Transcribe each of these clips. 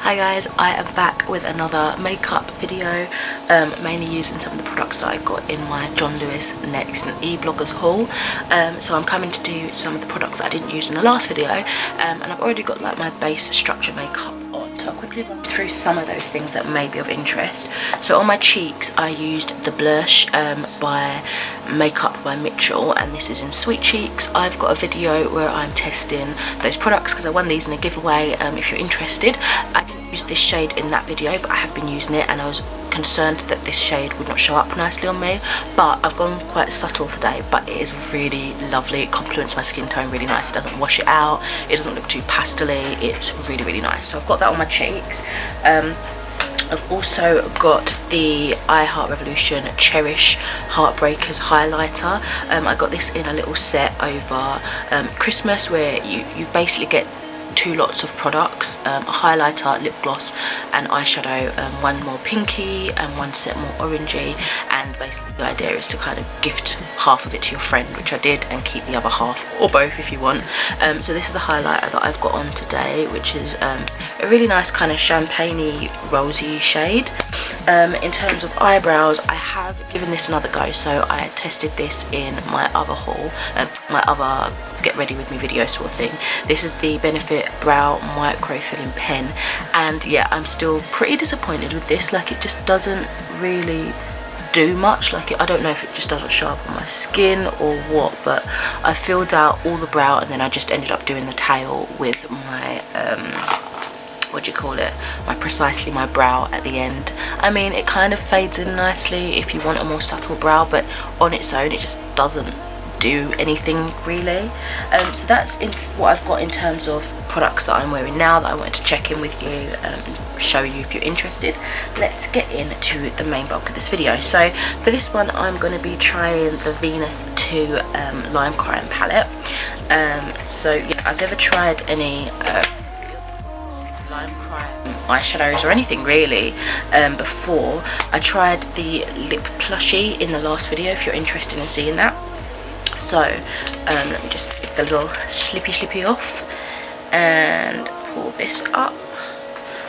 Hi guys, I am back with another makeup video, mainly using some of the products that I got in my John Lewis Next and e-bloggers haul. So I'm coming to do some of the products that I didn't use in the last video, and I've already got like my base structure makeup on, so I'll quickly run through some of those things that may be of interest. So on my cheeks I used the blush by Makeup by Mitchell, and this is in Sweet Cheeks. I've got a video where I'm testing those products because I won these in a giveaway. If you're interested, I didn't use this shade in that video, but I have been using it and I was concerned that this shade would not show up nicely on me, but I've gone quite subtle today, but it is really lovely. It complements my skin tone really nice. It doesn't wash it out, it doesn't look too pastel-y. It's really nice. So I've got that on my cheeks. I've also got the Revolution Cherish Heartbreakers highlighter. I got this in a little set over Christmas, where you basically get 2 lots of products, a highlighter, lip gloss and eyeshadow, one more pinky and one set more orangey, and basically the idea is to kind of gift half of it to your friend, which I did, and keep the other half, or both if you want. So this is the highlighter that I've got on today, which is a really nice kind of champagne-y rosy shade. In terms of eyebrows, I have given this another go, so I tested this in my other haul, my other get ready with me video sort of thing. This is the Benefit Brow Micro Filling Pen, and yeah, I'm still pretty disappointed with this. Like, it just doesn't really do much. Like, I don't know if it just doesn't show up on my skin or what, but I filled out all the brow and then I just ended up doing the tail with my what do you call it, Precisely My brow at the end. I mean, it kind of fades in nicely if you want a more subtle brow, but on its own it just doesn't do anything really. So that's what I've got in terms of products that I'm wearing now, that I wanted to check in with you and show you if you're interested. Let's get into the main bulk of this video. So for this one I'm going to be trying the Venus 2 Limecrime palette. So yeah, I've never tried any Limecrime eyeshadows or anything really before. I tried the lip plushie in the last video, if you're interested in seeing that. So let me just get the little slippy off and pull this up.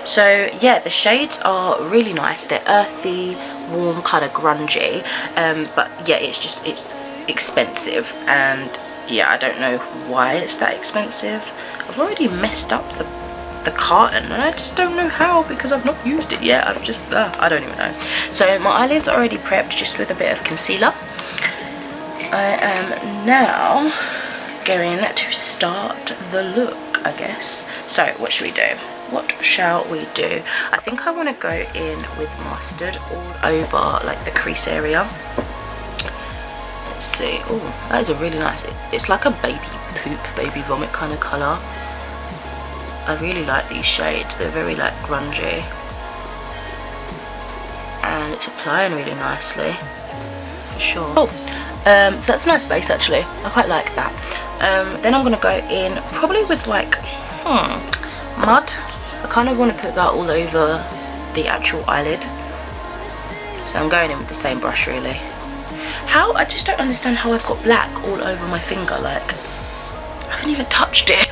So yeah, the shades are really nice. They're earthy, warm, kind of grungy, but yeah, it's expensive, and yeah, I don't know why it's that expensive. I've already messed up the carton and I just don't know how, because I've not used it yet. I'm just I don't even know. So my eyelids are already prepped, just with a bit of concealer. I am now going to start the look, I guess. So what should we do? What shall we do? I think I want to go in with mustard all over like the crease area. Let's see. Oh, that is a really nice, it's like a baby poop, baby vomit kind of colour. I really like these shades. They're very like grungy, and it's applying really nicely for sure. Oh, so that's a nice base actually. I quite like that. Then I'm gonna go in probably with like mud. I kind of want to put that all over the actual eyelid, so I'm going in with the same brush really. How, I just don't understand how I've got black all over my finger. Like, I haven't even touched it.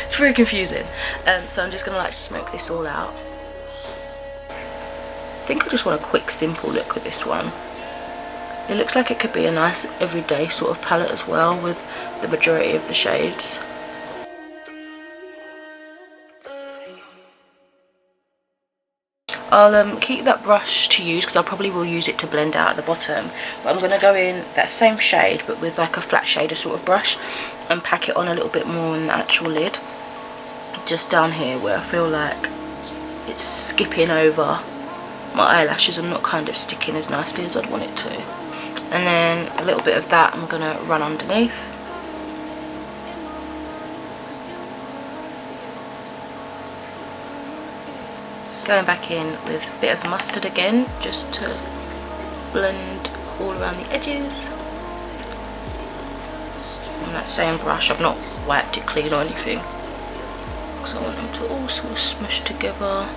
It's very confusing. So I'm just gonna like smoke this all out. I think I just want a quick simple look with this one. It looks like it could be a nice everyday sort of palette as well, with the majority of the shades. I'll keep that brush to use because I probably will use it to blend out at the bottom, but I'm going to go in that same shade but with like a flat shader sort of brush and pack it on a little bit more on the actual lid, just down here where I feel like it's skipping over my eyelashes and not kind of sticking as nicely as I'd want it to. And then a little bit of that I'm going to run underneath. Going back in with a bit of mustard again, just to blend all around the edges. And that same brush, I've not wiped it clean or anything, because I want them to all sort of smush together.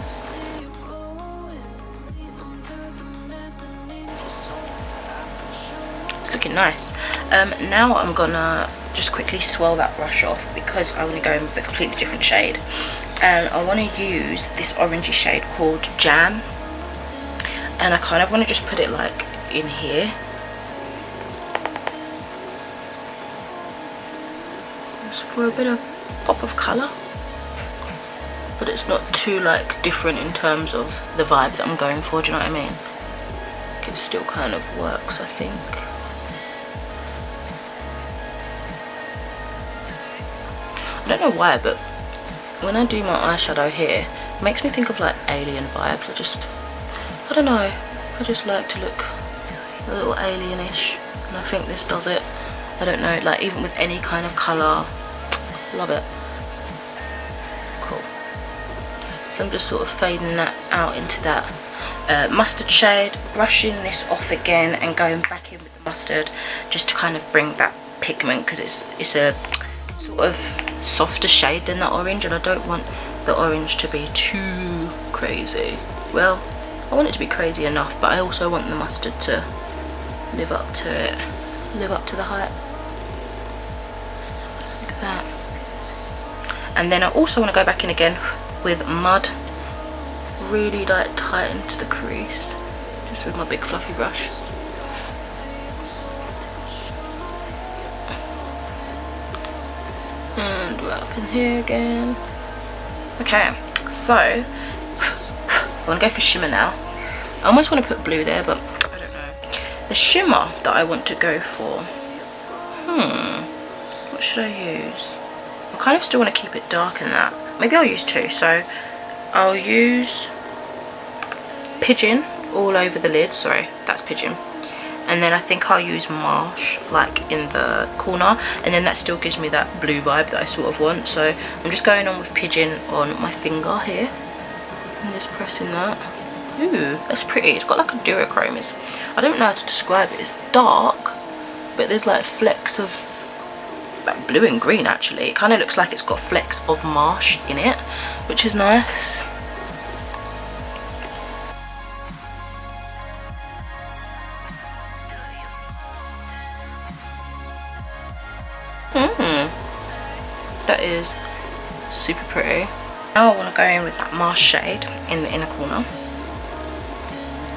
It's looking nice. Now I'm gonna just quickly swirl that brush off because I want to go in with a completely different shade. And I want to use this orangey shade called Jam, and I kind of want to just put it like in here. Just for a bit of pop of colour, but it's not too like different in terms of the vibe that I'm going for, do you know what I mean? It still kind of works, I think. I don't know why, but when I do my eyeshadow here, it makes me think of like alien vibes. I don't know, I just like to look a little alienish, and I think this does it. I don't know, like even with any kind of colour, love it. Cool. So I'm just sort of fading that out into that mustard shade, brushing this off again and going back in with the mustard just to kind of bring that pigment, because it's a sort of softer shade than that orange, and I don't want the orange to be too crazy. Well, I want it to be crazy enough, but I also want the mustard to live up to it, live up to the hype. Like that. And then I also want to go back in again with mud, really like tight into the crease, just with my big fluffy brush. And we're up in here again. Okay, so I want to go for shimmer now. I almost want to put blue there, but I don't know. The shimmer that I want to go for, what should I use? I kind of still want to keep it dark in that. Maybe I'll use two. So I'll use Pigeon all over the lid. Sorry, that's Pigeon. And then I think I'll use Marsh like in the corner, and then that still gives me that blue vibe that I sort of want. So I'm just going on with Pigeon on my finger here and just pressing that. Ooh, that's pretty. It's got like a duochrome. I don't know how to describe it. It's dark, but there's like flecks of like blue and green actually. It kind of looks like it's got flecks of Marsh in it, which is nice. That is super pretty. Now I want to go in with that Marsh shade in the inner corner.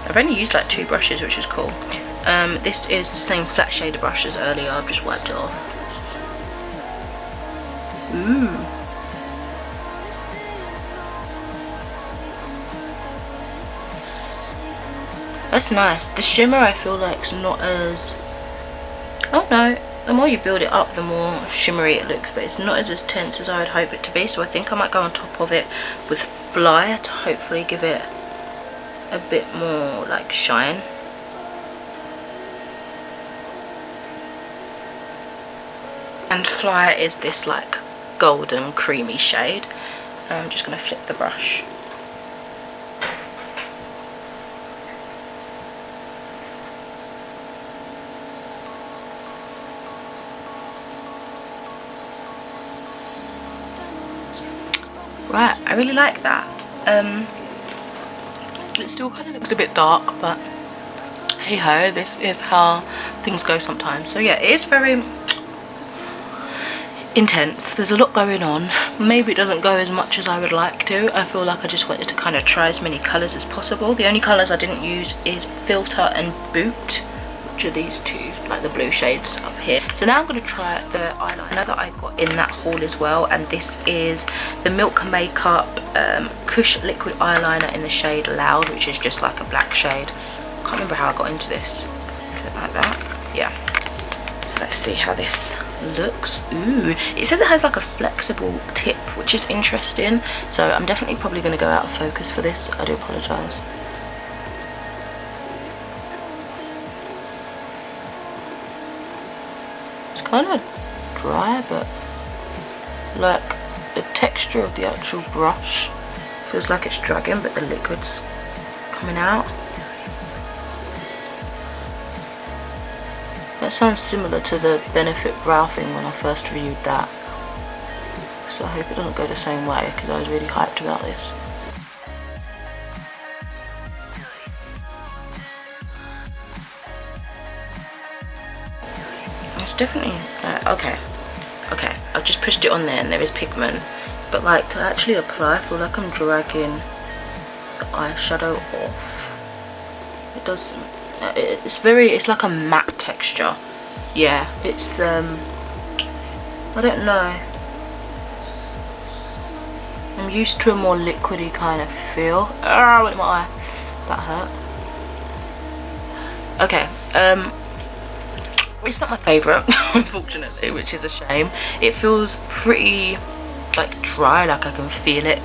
I've only used like two brushes, which is cool. This is the same flat shader brush as earlier. I've just wiped it off. Ooh. That's nice. The shimmer I feel like is not as... oh no. The more you build it up, the more shimmery it looks, but it's not as intense as I would hope it to be. So I think I might go on top of it with Fly to hopefully give it a bit more like shine. And Fly is this like golden creamy shade. I'm just going to flip the brush. Right, I really like that. It still kind of looks a bit dark, but hey ho, this is how things go sometimes. So yeah, it is very intense. There's a lot going on. Maybe it doesn't go as much as I would like to. I feel like I just wanted to kind of try as many colours as possible. The only colours I didn't use is Filter and Boot, which are these two, like the blue shades up here. So now I'm going to try the eyeliner that I got in that haul as well, and this is the Milk Makeup Kush Liquid Eyeliner in the shade Loud, which is just like a black shade. I can't remember how I got into this. Is it like that? Yeah. So let's see how this looks. Ooh, it says it has like a flexible tip, which is interesting. So I'm definitely probably going to go out of focus for this. I do apologise. Kind of dry, but like the texture of the actual brush feels like it's dragging, but the liquid's coming out. That sounds similar to the Benefit Brow thing when I first reviewed that, so I hope it doesn't go the same way because I was really hyped about this. it's definitely okay, I've just pushed it on there and there is pigment, but like to actually apply, I feel like I'm dragging the eyeshadow off. It does, it's like a matte texture. Yeah, it's I don't know, I'm used to a more liquidy kind of feel. Ah, went in my eye, that hurt. Okay, it's not my favourite unfortunately, which is a shame. It feels pretty like dry, like I can feel it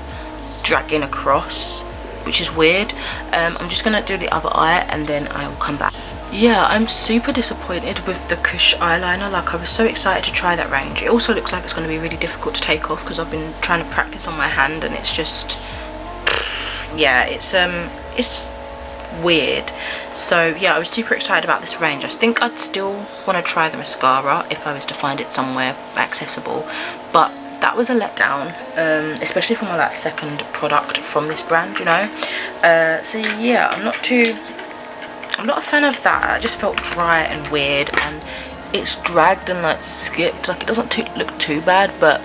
dragging across, which is weird. I'm just gonna do the other eye and then I will come back. Yeah, I'm super disappointed with the Kush eyeliner. Like, I was so excited to try that range. It also looks like it's going to be really difficult to take off because I've been trying to practice on my hand and it's just, yeah, it's weird. So yeah, I was super excited about this range. I think I'd still want to try the mascara if I was to find it somewhere accessible, but that was a letdown, especially for my like second product from this brand, you know. So yeah, I'm not a fan of that. It just felt dry and weird, and it's dragged and like skipped. Like, it doesn't look too bad, but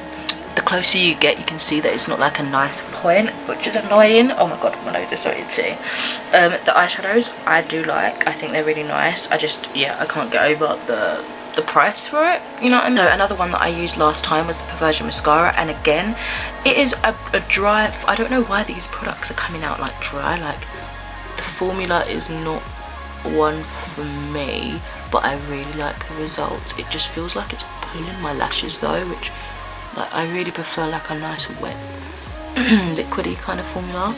the closer you get, you can see that it's not like a nice point, which is annoying. Oh my god, my nose is so itchy. The eyeshadows I do like. I think they're really nice. I just, yeah, I can't get over the price for it, you know what I mean? So another one that I used last time was the Perversion mascara, and again, it is a dry. I don't know why these products are coming out like dry. Like, the formula is not one for me, but I really like the results. It just feels like it's pulling my lashes though, which, like, I really prefer like a nice wet liquidy kind of formula,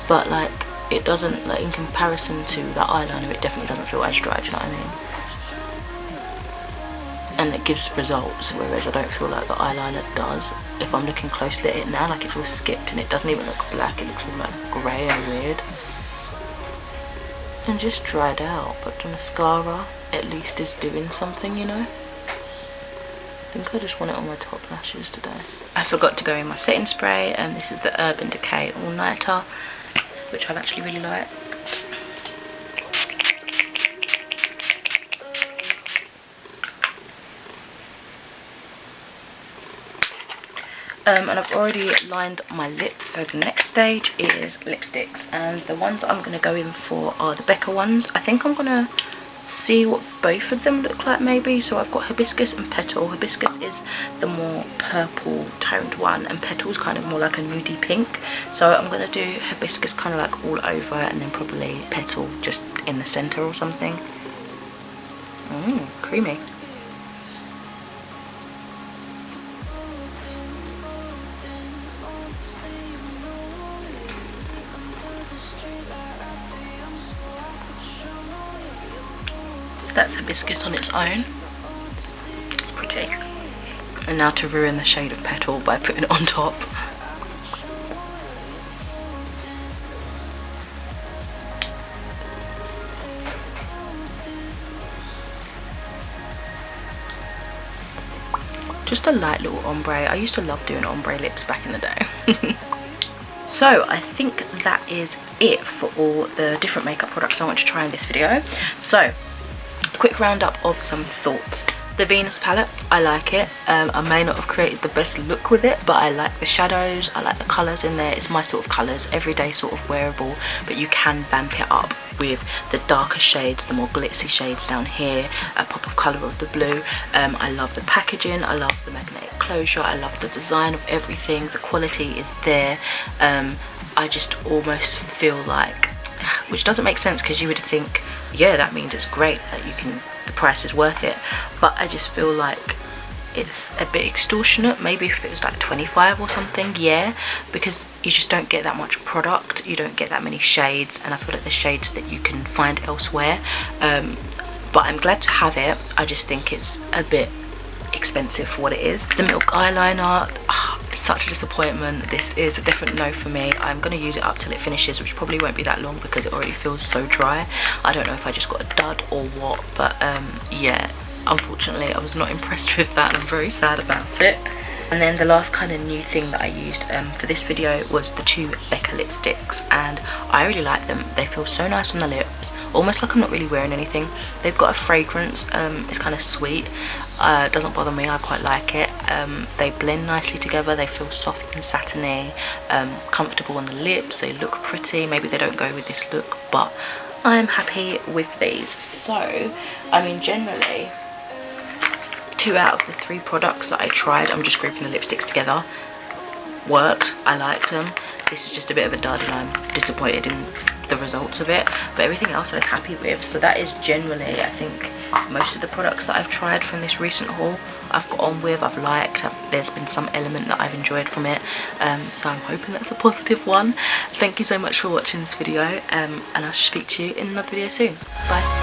but like, it doesn't, like, in comparison to that eyeliner, it definitely doesn't feel as dry, do you know what I mean? And it gives results, whereas I don't feel like the eyeliner does. If I'm looking closely at it now, like, it's all skipped and it doesn't even look black, it looks all like grey and weird and just dried out. But the mascara at least is doing something, you know. I think I just want it on my top lashes today. I forgot to go in my setting spray, and this is the Urban Decay All Nighter, which I've actually really liked. And I've already lined my lips, so the next stage is lipsticks, and the ones I'm going to go in for are the Becca ones. I think I'm going to see what both of them look like maybe. So I've got Hibiscus and Petal. Hibiscus is the more purple toned one, and Petal's kind of more like a nudie pink. So I'm going to do Hibiscus kind of like all over, and then probably Petal just in the centre or something. Creamy. That's Hibiscus on its own. It's pretty. And now to ruin the shade of Petal by putting it on top. Just a light little ombre. I used to love doing ombre lips back in the day. So I think that is it for all the different makeup products I want to try in this video. So, quick roundup of some thoughts. The Venus palette, I like it. I may not have created the best look with it, but I like the shadows, I like the colours in there. It's my sort of colours, everyday sort of wearable, but you can vamp it up with the darker shades, the more glitzy shades down here, a pop of colour of the blue. I love the packaging, I love the magnetic closure, I love the design of everything, the quality is there. I just almost feel like, which doesn't make sense because you would think, yeah, that means it's great, that you can, the price is worth it, but I just feel like it's a bit extortionate. Maybe if it was like 25 or something, yeah, because you just don't get that much product, you don't get that many shades, and I feel like the shades that you can find elsewhere, but I'm glad to have it. I just think it's a bit expensive for what it is. The Milk eyeliner, such a disappointment. This is a definite no for me. I'm going to use it up till it finishes, which probably won't be that long because it already feels so dry. I don't know if I just got a dud or what, but yeah, unfortunately I was not impressed with that and I'm very sad about it. And then the last kind of new thing that I used for this video was the 2 Becca lipsticks, and I really like them. They feel so nice on the lips, almost like I'm not really wearing anything. They've got a fragrance, it's kind of sweet, doesn't bother me, I quite like it. They blend nicely together, they feel soft and satiny, comfortable on the lips, they look pretty. Maybe they don't go with this look, but I'm happy with these. So, I mean, generally, 2 out of the 3 products that I tried, I'm just grouping the lipsticks together, worked. I liked them. This is just a bit of a dud and I'm disappointed in the results of it, but everything else I was happy with. So that is generally, I think, most of the products that I've tried from this recent haul I've got on with, I've liked. There's been some element that I've enjoyed from it, so I'm hoping that's a positive one. Thank you so much for watching this video, and I'll speak to you in another video soon. Bye.